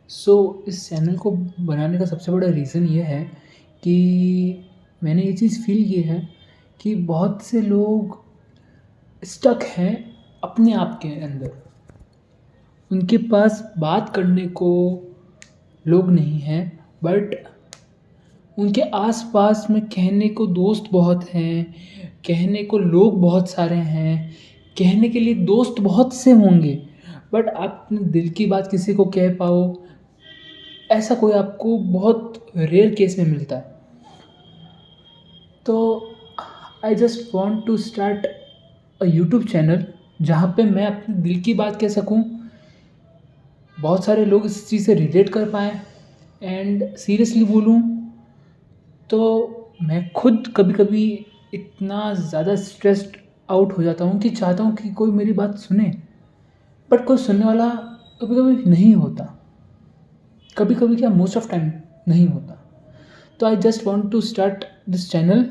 इस चैनल को बनाने का सबसे बड़ा रीज़न ये है कि मैंने ये चीज़ फ़ील की है कि बहुत से लोग स्टक हैं अपने आप के अंदर। उनके पास बात करने को लोग नहीं हैं, बट उनके आस-पास में कहने को दोस्त बहुत हैं, कहने को लोग बहुत सारे हैं, कहने के लिए दोस्त बहुत से होंगे, बट आप अपने दिल की बात किसी को कह पाओ, ऐसा कोई आपको बहुत रेयर केस में मिलता है। तो I just want to start a YouTube channel जहाँ पे मैं अपने दिल की बात कह सकूँ, बहुत सारे लोग इस चीज़ से रिलेट कर पाएँ एंड सीरियसली बोलूँ तो मैं खुद कभी-कभी इतना ज़्यादा स्ट्रेस्ड आउट हो जाता हूँ कि चाहता हूँ कि कोई मेरी बात सुने, बट कोई सुनने वाला कभी-कभी नहीं होता। कभी-कभी क्या मोस्ट ऑफ टाइम नहीं होता। तो I just want to start this channel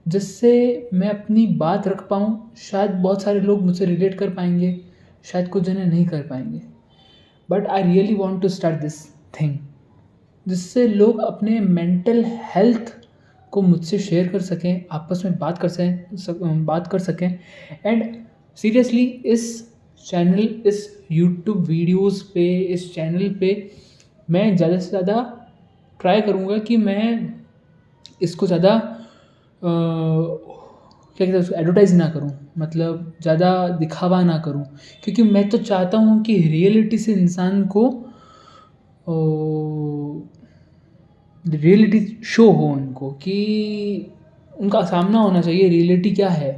जिससे मैं अपनी बात रख पाऊँ। शायद बहुत सारे लोग मुझसे रिलेट कर पाएँगे, शायद कुछ जने नहीं कर पाएँगे। But I really want to start this thing जिससे लोग अपने मेंटल हेल्थ को मुझसे शेयर कर सकें, आपस में बात कर सकें एंड सीरियसली इस यूट्यूब वीडियोज़ पे, इस चैनल पे मैं ज़्यादा से ज़्यादा ट्राई करूँगा कि मैं इसको ज़्यादा क्या कहते हैं उसको एडवर्टाइज़ ना करूँ, मतलब ज़्यादा दिखावा ना करूँ क्योंकि मैं तो चाहता हूँ कि रियलिटी से इंसान को रियलिटी शो हो उनको कि उनका सामना होना चाहिए रियलिटी क्या है।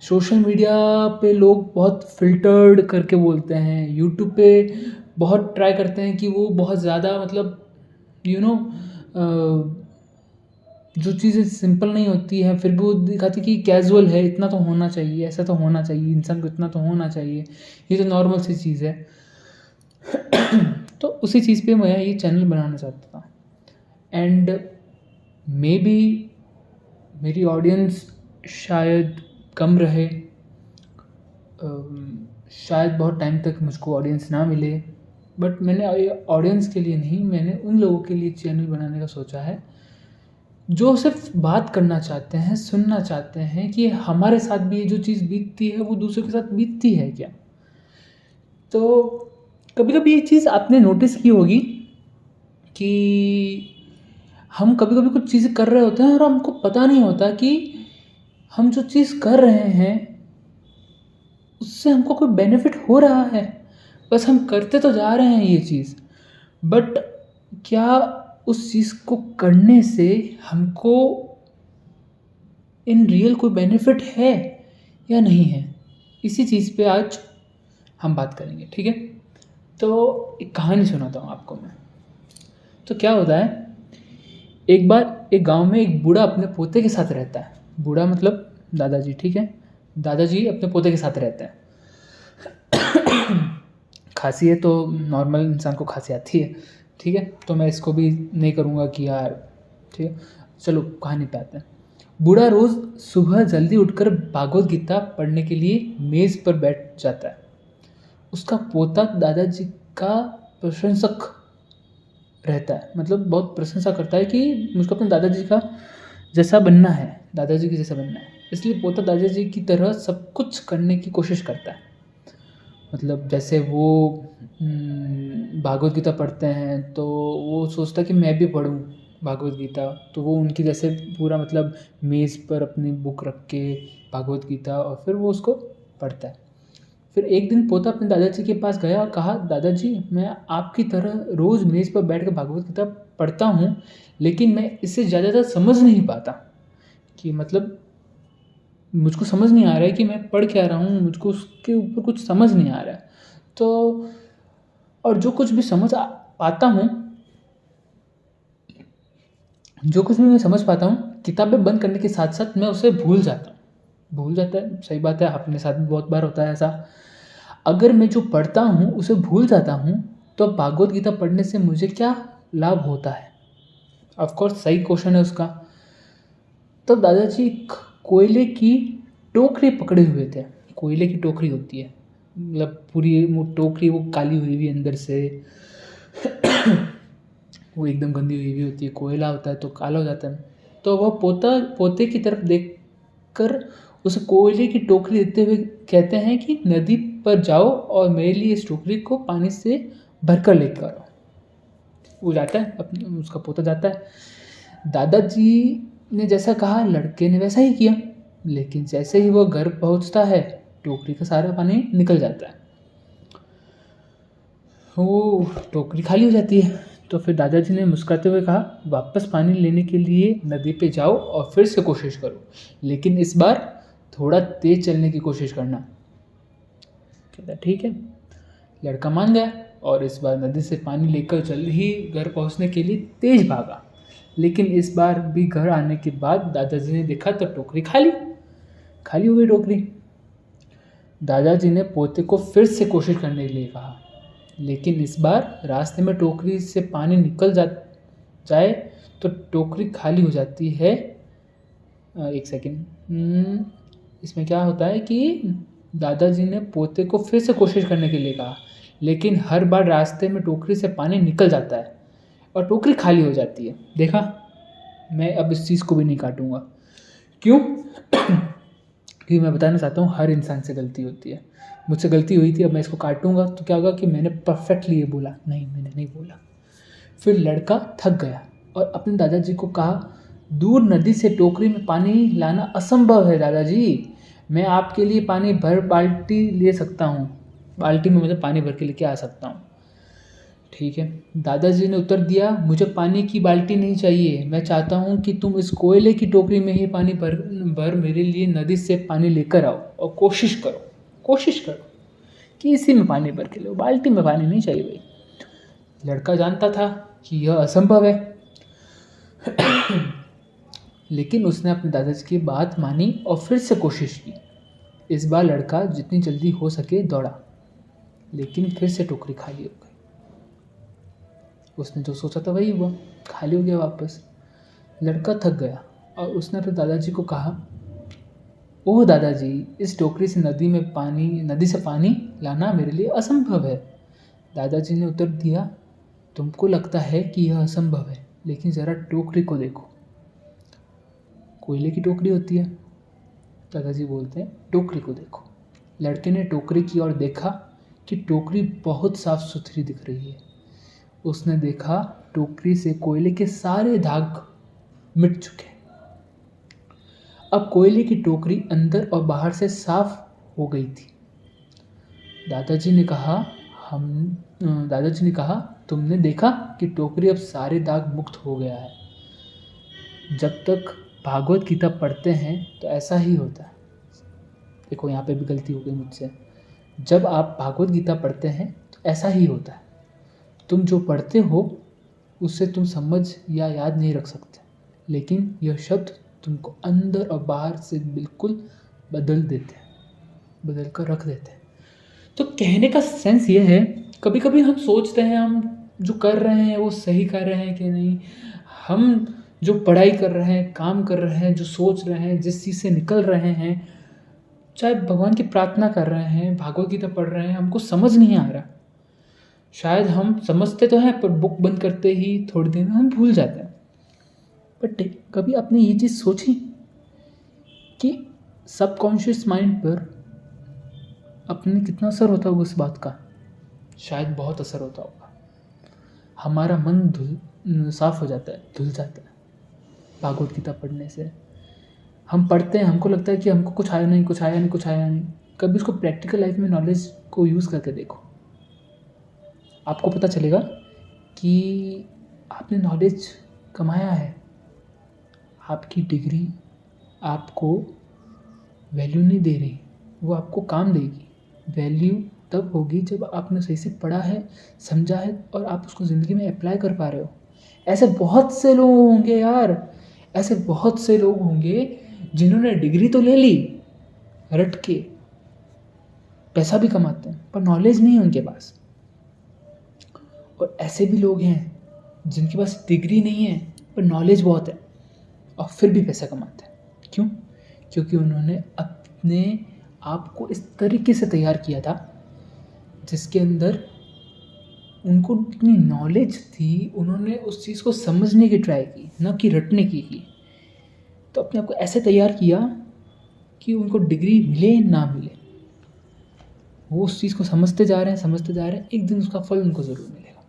सोशल मीडिया पे लोग बहुत फ़िल्टर्ड करके बोलते हैं, यूट्यूब पे बहुत ट्राई करते हैं कि वो बहुत ज़्यादा मतलब यू नो जो चीज़ें सिंपल नहीं होती हैं फिर भी वो दिखाती कि कैज़ुअल है, इतना तो होना चाहिए, ऐसा तो होना चाहिए, इंसान को इतना तो होना चाहिए, ये तो नॉर्मल सी चीज़ है। तो उसी चीज़ पे मैं ये चैनल बनाना चाहता था एंड मेबी मेरी ऑडियंस शायद कम रहे, शायद बहुत टाइम तक मुझको ऑडियंस ना मिले, बट मैंने ऑडियंस के लिए नहीं, मैंने उन लोगों के लिए चैनल बनाने का सोचा है जो सिर्फ बात करना चाहते हैं, सुनना चाहते हैं कि हमारे साथ भी ये जो चीज़ बीतती है वो दूसरों के साथ बीतती है क्या। तो कभी-कभी ये चीज़ आपने नोटिस की होगी कि हम कभी-कभी कुछ चीज़ें कर रहे होते हैं और हमको पता नहीं होता कि हम जो चीज़ कर रहे हैं उससे हमको कोई बेनिफिट हो रहा है। बस हम करते तो जा रहे हैं ये चीज़, बट क्या उस चीज़ को करने से हमको इन रियल कोई बेनिफिट है या नहीं है? इसी चीज़ पे आज हम बात करेंगे, ठीक है? तो एक कहानी सुनाता हूँ आपको मैं। तो क्या होता है, एक बार एक गाँव में एक बूढ़ा अपने पोते के साथ रहता है। बूढ़ा मतलब दादाजी, ठीक है? दादाजी अपने पोते के साथ रहते हैं। खाँसी है तो नॉर्मल इंसान को खाँसी आती है, ठीक है? तो मैं इसको भी नहीं करूँगा कि यार ठीक है, चलो कहानी पे आते हैं। बूढ़ा रोज़ सुबह जल्दी उठकर भागवत गीता पढ़ने के लिए मेज़ पर बैठ जाता है। उसका पोता दादाजी का प्रशंसक रहता है, मतलब बहुत प्रशंसा करता है कि मुझको अपने दादाजी का जैसा बनना है, दादाजी के जैसा बनना है। इसलिए पोता दादाजी की तरह सब कुछ करने की कोशिश करता है। मतलब जैसे वो भागवत गीता पढ़ते हैं तो वो सोचता है कि मैं भी पढूँ भागवत गीता, तो वो उनके जैसे पूरा मतलब मेज़ पर अपनी बुक रख के भागवत गीता और फिर वो उसको पढ़ता है। फिर एक दिन पोता अपने दादाजी के पास गया और कहा, दादाजी मैं आपकी तरह रोज़ मेज़ पर बैठ कर भागवत गीता पढ़ता हूँ, लेकिन मैं इससे ज़्यादातर समझ नहीं पाता कि मतलब मुझको समझ नहीं आ रहा है कि मैं पढ़ क्या रहा हूँ, मुझको उसके ऊपर कुछ समझ नहीं आ रहा है। तो और जो कुछ भी पाता हूँ, जो कुछ भी मैं समझ पाता हूँ, किताबें बंद करने के साथ-साथ मैं उसे भूल जाता हूँ। भूल जाता है, सही बात है, अपने साथ भी बहुत बार होता है ऐसा। अगर मैं जो पढ़ता हूँ, उसे भूल जाता हूँ, तो भागवत गीता पढ़ने से मुझे क्या लाभ होता है? ऑफ़ कोर्स सही क्वेश्चन है उसका। तब दादाजी एक कोयले की टोकरी पकड़े हुए थे। कोयले की टोकरी होती है, मतलब पूरी वो टोकरी वो काली हुई अंदर से वो एकदम गंदी हुई हुई होती है, कोयला होता है तो काला हो जाता है। तो वह पोते की तरफ देख कर उसे कोयले की टोकरी देते हुए कहते हैं कि नदी पर जाओ और मेरे लिए इस टोकरी को पानी से भरकर लेकर आओ। वो जाता है, अपने उसका पोता जाता है। दादाजी ने जैसा कहा लड़के ने वैसा ही किया, लेकिन जैसे ही वो घर पहुंचता है टोकरी का सारा पानी निकल जाता है। वो टोकरी खाली हो जाती है। तो फिर दादाजी ने मुस्कुराते हुए कहा, वापस पानी लेने के लिए नदी पे जाओ और फिर से कोशिश करो, लेकिन इस बार थोड़ा तेज चलने की कोशिश करना। कहता ठीक है। लड़का मान गया और इस बार नदी से पानी लेकर जल्द ही घर पहुंचने के लिए तेज भागा। लेकिन इस बार भी घर आने के बाद दादाजी ने देखा तो टोकरी खाली खाली हो गई टोकरी। दादाजी ने पोते को फिर से कोशिश करने के लिए कहा, लेकिन इस बार रास्ते में टोकरी से पानी निकल जाए तो टोकरी खाली हो जाती है। एक सेकेंड, इसमें क्या होता है कि दादाजी ने पोते को फिर से कोशिश करने के लिए कहा, लेकिन हर बार रास्ते में टोकरी से पानी निकल जाता है और टोकरी खाली हो जाती है। देखा, मैं अब इस चीज़ को भी नहीं काटूंगा। क्यों? क्योंकि मैं बताना चाहता हूँ हर इंसान से गलती होती है। मुझसे गलती हुई थी, अब मैं इसको काटूंगा तो क्या होगा कि मैंने परफेक्टली ये बोला। नहीं, मैंने नहीं बोला। फिर लड़का थक गया और अपने दादाजी को कहा, दूर नदी से टोकरी में पानी लाना असंभव है दादाजी। मैं आपके लिए पानी भर बाल्टी ले सकता हूँ, बाल्टी में मतलब पानी भर के लेके आ सकता हूँ। ठीक है। दादाजी ने उत्तर दिया, मुझे पानी की बाल्टी नहीं चाहिए, मैं चाहता हूँ कि तुम इस कोयले की टोकरी में ही पानी भर मेरे लिए नदी से पानी लेकर आओ और कोशिश करो कि इसी में पानी भर के लो, बाल्टी में पानी नहीं चाहिए भाई। लड़का जानता था कि यह असंभव है, लेकिन उसने अपने दादाजी की बात मानी और फिर से कोशिश की। इस बार लड़का जितनी जल्दी हो सके दौड़ा, लेकिन फिर से टोकरी खाली हो गई। उसने जो सोचा था वही हुआ, खाली हो गया वापस। लड़का थक गया और उसने अपने दादाजी को कहा, ओह दादाजी, इस टोकरी से नदी से पानी लाना मेरे लिए असंभव है। दादाजी ने उत्तर दिया, तुमको लगता है कि यह असंभव है, लेकिन ज़रा टोकरी को देखो। कोयले की टोकरी होती है। दादाजी बोलते हैं, टोकरी को देखो। लड़के ने टोकरी की ओर देखा कि टोकरी बहुत साफ सुथरी दिख रही है। उसने देखा टोकरी से कोयले के सारे दाग मिट चुके। अब कोयले की टोकरी अंदर और बाहर से साफ हो गई थी। दादाजी ने कहा, तुमने देखा कि टोकरी अब सारे दाग मुक्त हो गया है। जब तक भागवत गीता पढ़ते हैं तो ऐसा ही होता है। देखो, यहाँ पे भी गलती हो गई मुझसे। जब आप भागवत गीता पढ़ते हैं तो ऐसा ही होता है। तुम जो पढ़ते हो उससे तुम समझ या याद नहीं रख सकते, लेकिन यह शब्द तुमको अंदर और बाहर से बिल्कुल बदल कर रख देते हैं। तो कहने का सेंस ये है, कभी कभी हम सोचते हैं हम जो कर रहे हैं वो सही कर रहे हैं कि नहीं। हम जो पढ़ाई कर रहे हैं, काम कर रहे हैं, जो सोच रहे हैं, जिस चीज़ से निकल रहे हैं, चाहे भगवान की प्रार्थना कर रहे हैं, भागवत गीता पढ़ रहे हैं, हमको समझ नहीं आ रहा। शायद हम समझते तो हैं पर बुक बंद करते ही थोड़ी देर में हम भूल जाते हैं। बट कभी आपने ये चीज़ सोची कि सबकॉन्शियस माइंड पर अपने कितना असर होता होगा उस बात का? शायद बहुत असर होता होगा। हमारा मन साफ हो जाता है, धुल जाता है भागवत गीता पढ़ने से। हम पढ़ते हैं, हमको लगता है कि हमको कुछ आया नहीं। कभी उसको प्रैक्टिकल लाइफ में नॉलेज को यूज़ करके देखो, आपको पता चलेगा कि आपने नॉलेज कमाया है। आपकी डिग्री आपको वैल्यू नहीं दे रही, वो आपको काम देगी। वैल्यू तब होगी जब आपने सही से पढ़ा है, समझा है और आप उसको ज़िंदगी में अप्लाई कर पा रहे हो। ऐसे बहुत से लोग होंगे यार, ऐसे बहुत से लोग होंगे जिन्होंने डिग्री तो ले ली रट के, पैसा भी कमाते हैं, पर नॉलेज नहीं है उनके पास। और ऐसे भी लोग हैं जिनके पास डिग्री नहीं है पर नॉलेज बहुत है और फिर भी पैसा कमाते हैं। क्यों? क्योंकि उन्होंने अपने आप को इस तरीके से तैयार किया था जिसके अंदर उनको इतनी नॉलेज थी, उन्होंने उस चीज़ को समझने की ट्राई की, ना कि रटने की। तो अपने आप को ऐसे तैयार किया कि उनको डिग्री मिले ना मिले, वो उस चीज़ को समझते जा रहे हैं, समझते जा रहे हैं, एक दिन उसका फल उनको ज़रूर मिलेगा।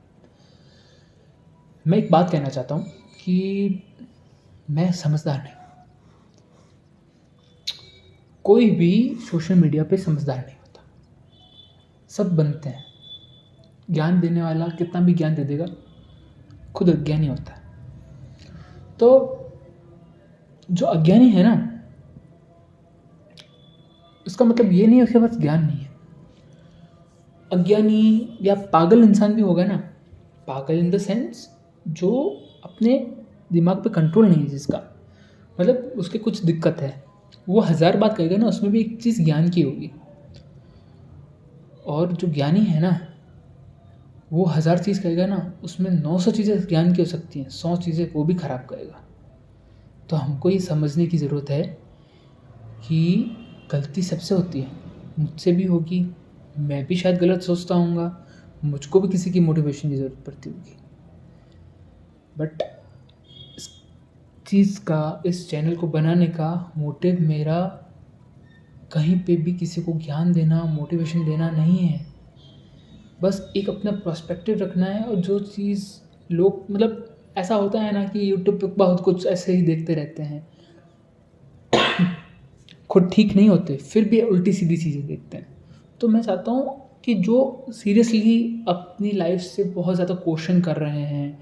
मैं एक बात कहना चाहता हूँ कि मैं समझदार नहीं, कोई भी सोशल मीडिया पे समझदार नहीं होता, सब बनते हैं। ज्ञान देने वाला कितना भी ज्ञान दे देगा, खुद अज्ञानी होता है। तो जो अज्ञानी है ना, उसका मतलब ये नहीं है उसके पास ज्ञान नहीं है। अज्ञानी या पागल इंसान भी होगा ना, पागल इन द सेंस जो अपने दिमाग पे कंट्रोल नहीं है, जिसका मतलब उसके कुछ दिक्कत है, वो 1000 बात कहेगा ना, उसमें भी एक चीज़ ज्ञान की होगी। और जो ज्ञानी है ना, वो 1000 चीज़ कहेगा ना, उसमें 900 चीज़ें ज्ञान की हो सकती हैं, 100 चीज़ें वो भी खराब कहेगा। तो हमको ये समझने की ज़रूरत है कि गलती सबसे होती है, मुझसे भी होगी, मैं भी शायद गलत सोचता हूँगा, मुझको भी किसी की मोटिवेशन की ज़रूरत पड़ती होगी। बट इस चीज़ का, इस चैनल को बनाने का मोटिव मेरा कहीं पे भी किसी को ज्ञान देना, मोटिवेशन देना नहीं है। बस एक अपना पर्सपेक्टिव रखना है। और जो चीज़ लोग, मतलब ऐसा होता है ना कि यूट्यूब पे बहुत कुछ ऐसे ही देखते रहते हैं, खुद ठीक नहीं होते, फिर भी उल्टी सीधी चीज़ें देखते हैं। तो मैं चाहता हूँ कि जो सीरियसली अपनी लाइफ से बहुत ज़्यादा क्वेश्चन कर रहे हैं,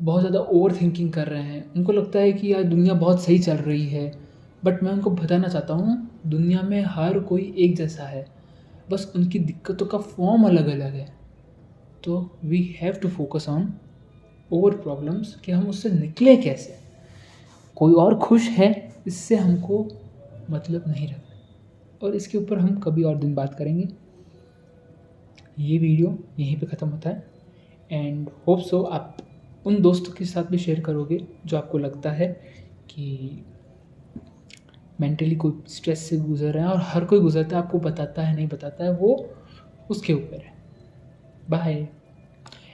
बहुत ज़्यादा ओवर थिंकिंग कर रहे हैं, उनको लगता है कि यार दुनिया बहुत सही चल रही है, बट मैं उनको बताना चाहता हूँ दुनिया में हर कोई एक जैसा है, बस उनकी दिक्कतों का फॉर्म अलग अलग है। तो we have to focus on over problems कि हम उससे निकले कैसे। कोई और खुश है, इससे हमको मतलब नहीं रखना। और इसके ऊपर हम कभी और दिन बात करेंगे। ये वीडियो यहीं पे ख़त्म होता है एंड होप सो आप उन दोस्तों के साथ भी शेयर करोगे जो आपको लगता है कि मेंटली कोई स्ट्रेस से गुजर रहा है। और हर कोई गुजरता है, आपको बताता है नहीं बताता है, वो उसके ऊपर है। बाय।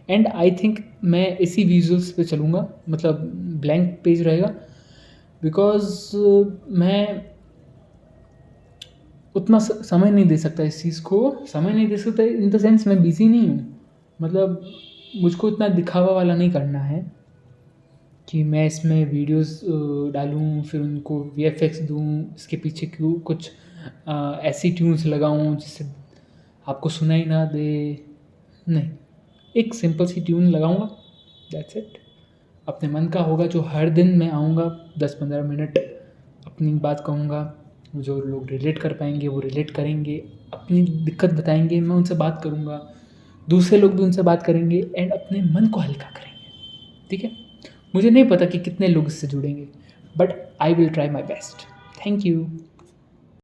एंड आई थिंक मैं इसी विजुअल्स पे चलूँगा, मतलब ब्लैंक पेज रहेगा, बिकॉज मैं उतना समय नहीं दे सकता इस चीज़ को। समय नहीं दे सकता इन द सेंस मैं बिज़ी नहीं हूँ, मतलब मुझको इतना दिखावा वाला नहीं करना है कि मैं इसमें वीडियोस डालूँ, फिर उनको वीएफएक्स दूँ, इसके पीछे क्यों कुछ ऐसी ट्यून्स लगाऊँ जिससे आपको सुनाई ना दे। नहीं, एक सिंपल सी ट्यून लगाऊँगा, दैट्स इट। अपने मन का होगा, जो हर दिन मैं आऊँगा 10-15 मिनट अपनी बात कहूँगा, जो लोग रिलेट कर पाएंगे वो रिलेट करेंगे, अपनी दिक्कत बताएंगे, मैं उनसे बात करूँगा, दूसरे लोग भी उनसे बात करेंगे एंड अपने मन को हल्का करेंगे। ठीक है, मुझे नहीं पता कि कितने लोग इससे जुड़ेंगे, but I will try my best. Thank you.